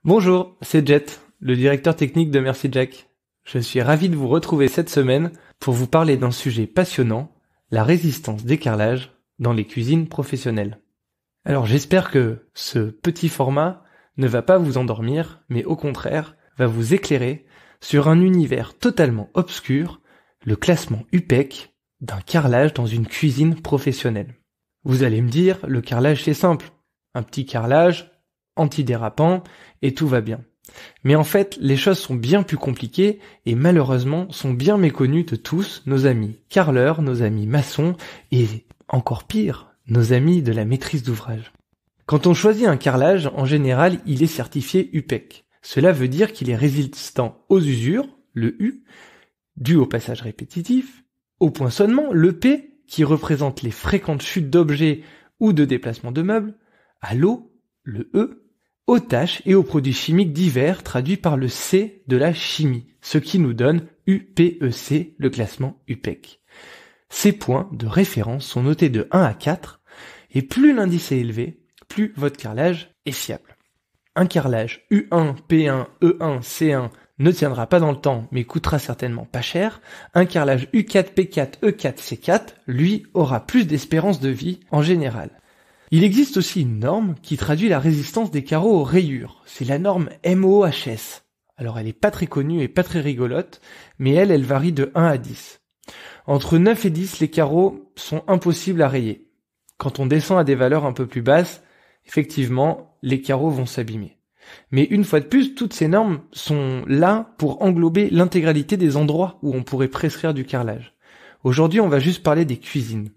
Bonjour, c'est Jet, le directeur technique de Merci Jack. Je suis ravi de vous retrouver cette semaine pour vous parler d'un sujet passionnant, la résistance des carrelages dans les cuisines professionnelles. Alors j'espère que ce petit format ne va pas vous endormir, mais au contraire va vous éclairer sur un univers totalement obscur, le classement UPEC d'un carrelage dans une cuisine professionnelle. Vous allez me dire, le carrelage c'est simple, un petit carrelage antidérapant et tout va bien. Mais en fait, les choses sont bien plus compliquées et malheureusement sont bien méconnues de tous nos amis carreleurs, nos amis maçons et encore pire, nos amis de la maîtrise d'ouvrage. Quand on choisit un carrelage, en général, il est certifié UPEC. Cela veut dire qu'il est résistant aux usures, le U, dû au passage répétitif, au poinçonnement, le P, qui représente les fréquentes chutes d'objets ou de déplacements de meubles, à l'eau, le E, aux tâches et aux produits chimiques divers traduits par le C de la chimie, ce qui nous donne UPEC, le classement UPEC. Ces points de référence sont notés de 1 à 4, et plus l'indice est élevé, plus votre carrelage est fiable. Un carrelage U1, P1, E1, C1 ne tiendra pas dans le temps, mais coûtera certainement pas cher. Un carrelage U4, P4, E4, C4, lui, aura plus d'espérance de vie en général. Il existe aussi une norme qui traduit la résistance des carreaux aux rayures. C'est la norme MOHS. Alors elle est pas très connue et pas très rigolote, mais elle varie de 1 à 10. Entre 9 et 10, les carreaux sont impossibles à rayer. Quand on descend à des valeurs un peu plus basses, effectivement, les carreaux vont s'abîmer. Mais une fois de plus, toutes ces normes sont là pour englober l'intégralité des endroits où on pourrait prescrire du carrelage. Aujourd'hui, on va juste parler des cuisines.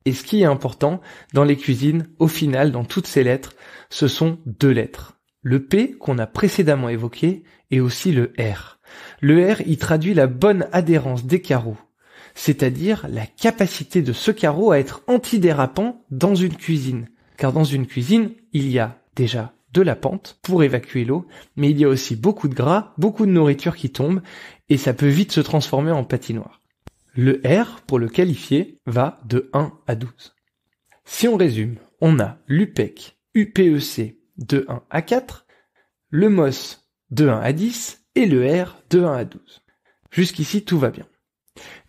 Et ce qui est important dans les cuisines, au final, dans toutes ces lettres, ce sont deux lettres. Le P qu'on a précédemment évoqué et aussi le R. Le R, il traduit la bonne adhérence des carreaux, c'est-à-dire la capacité de ce carreau à être antidérapant dans une cuisine. Car dans une cuisine, il y a déjà de la pente pour évacuer l'eau, mais il y a aussi beaucoup de gras, beaucoup de nourriture qui tombe, et ça peut vite se transformer en patinoire. Le R, pour le qualifier, va de 1 à 12. Si on résume, on a l'UPEC, UPEC de 1 à 4, le MOS de 1 à 10 et le R de 1 à 12. Jusqu'ici, tout va bien.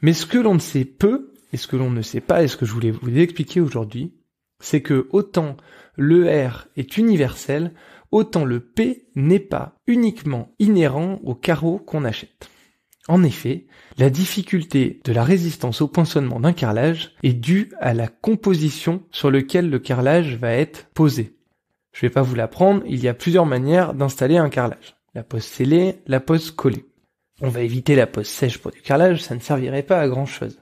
Mais ce que l'on ne sait peu, et ce que l'on ne sait pas, et ce que je voulais vous expliquer aujourd'hui, c'est que autant le R est universel, autant le P n'est pas uniquement inhérent au carreau qu'on achète. En effet, la difficulté de la résistance au poinçonnement d'un carrelage est due à la composition sur laquelle le carrelage va être posé. Je vais pas vous l'apprendre, il y a plusieurs manières d'installer un carrelage. La pose scellée, la pose collée. On va éviter la pose sèche pour du carrelage, ça ne servirait pas à grand chose.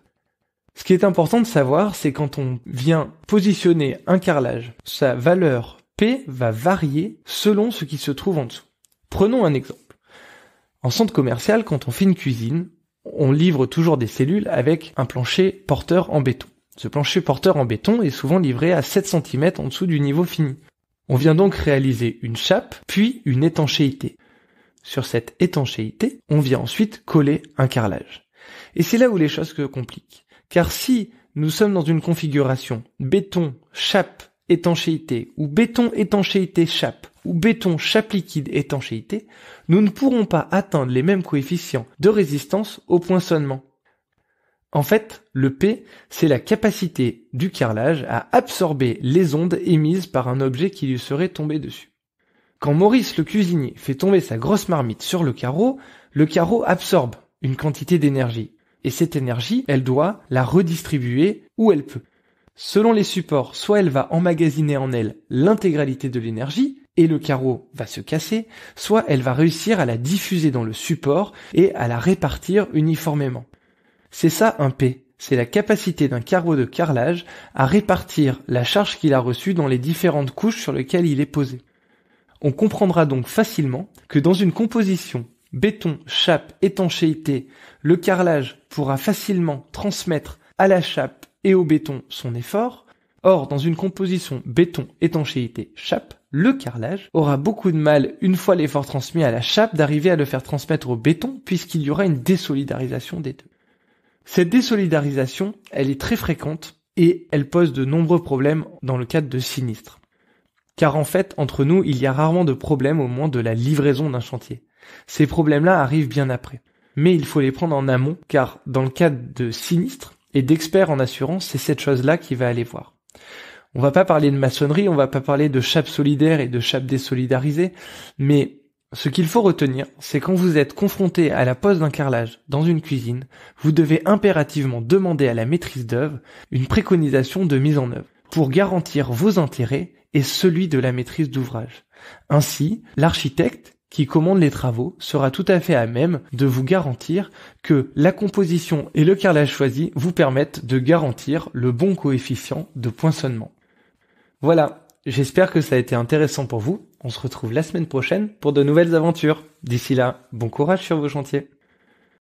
Ce qui est important de savoir, c'est quand on vient positionner un carrelage, sa valeur P va varier selon ce qui se trouve en dessous. Prenons un exemple. En centre commercial, quand on fait une cuisine, on livre toujours des cellules avec un plancher porteur en béton. Ce plancher porteur en béton est souvent livré à 7 cm en dessous du niveau fini. On vient donc réaliser une chape, puis une étanchéité. Sur cette étanchéité, on vient ensuite coller un carrelage. Et c'est là où les choses se compliquent. Car si nous sommes dans une configuration béton, chape, étanchéité, ou béton, étanchéité, chape, ou béton, chape liquide, étanchéité, nous ne pourrons pas atteindre les mêmes coefficients de résistance au poinçonnement. En fait, le P, c'est la capacité du carrelage à absorber les ondes émises par un objet qui lui serait tombé dessus. Quand Maurice le cuisinier fait tomber sa grosse marmite sur le carreau absorbe une quantité d'énergie. Et cette énergie, elle doit la redistribuer où elle peut. Selon les supports, soit elle va emmagasiner en elle l'intégralité de l'énergie, et le carreau va se casser, soit elle va réussir à la diffuser dans le support et à la répartir uniformément. C'est ça un P, c'est la capacité d'un carreau de carrelage à répartir la charge qu'il a reçue dans les différentes couches sur lesquelles il est posé. On comprendra donc facilement que dans une composition béton, chape, étanchéité, le carrelage pourra facilement transmettre à la chape et au béton son effort. Or, dans une composition béton, étanchéité, chape, le carrelage aura beaucoup de mal, une fois l'effort transmis à la chape, d'arriver à le faire transmettre au béton, puisqu'il y aura une désolidarisation des deux. Cette désolidarisation, elle est très fréquente et elle pose de nombreux problèmes dans le cadre de sinistres. car en fait, entre nous, il y a rarement de problème au moment de la livraison d'un chantier. Ces problèmes-là arrivent bien après. Mais il faut les prendre en amont, car dans le cas de sinistres et d'experts en assurance, c'est cette chose-là qui va aller voir. On va pas parler de maçonnerie, on va pas parler de chape solidaire et de chape désolidarisée, mais ce qu'il faut retenir, c'est quand vous êtes confronté à la pose d'un carrelage dans une cuisine, vous devez impérativement demander à la maîtrise d'œuvre une préconisation de mise en œuvre pour garantir vos intérêts et celui de la maîtrise d'ouvrage. Ainsi, l'architecte qui commande les travaux sera tout à fait à même de vous garantir que la composition et le carrelage choisi vous permettent de garantir le bon coefficient de poinçonnement. Voilà, j'espère que ça a été intéressant pour vous. On se retrouve la semaine prochaine pour de nouvelles aventures. D'ici là, bon courage sur vos chantiers.